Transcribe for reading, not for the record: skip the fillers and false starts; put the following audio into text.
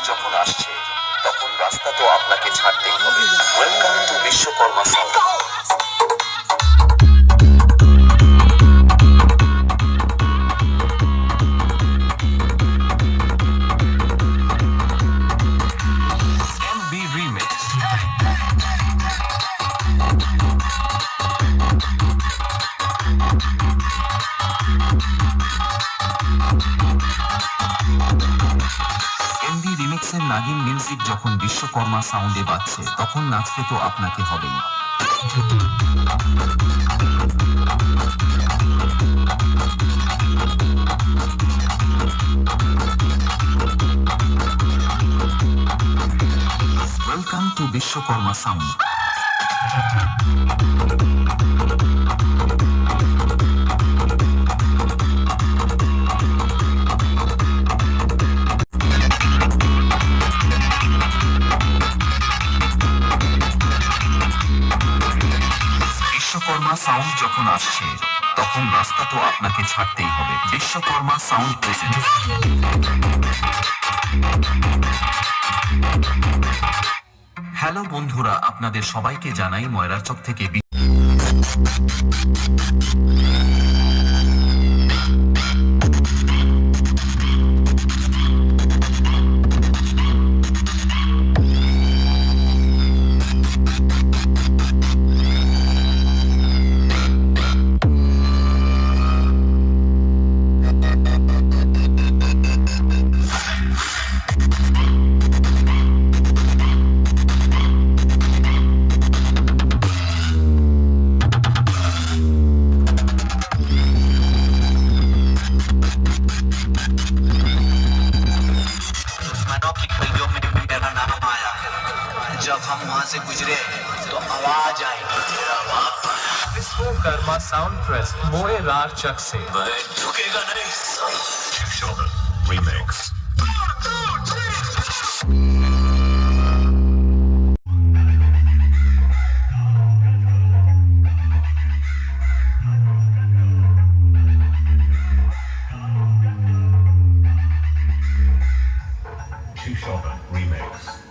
যখন আসছে তখন রাস্তা তো আপনাকে ছাড়তেই হবে। Welcome to Vishwakarma sound. MB Remix। MB রিমিক্সের নাগিন মিউজিক যখন বিশ্বকর্মা সাউন্ডে বাজছে তখন নাচতে তো আপনাকে হবেই। Welcome to Vishwakarma sound. Vishwakarma sound যখন আসছে তখন রাস্তা তো আপনাকে ছাড়তেই হবে। Vishwakarma sound present. হ্যালো বন্ধুরা, আপনাদের সবাইকে জানাই ময়রাচক থেকে जब हम वहां से गुजरे तो आवाज आई विश्वकर्मा साउंड प्रेस मोए रार चक से झुकेगा नहीं। रिमिक्स। Remix.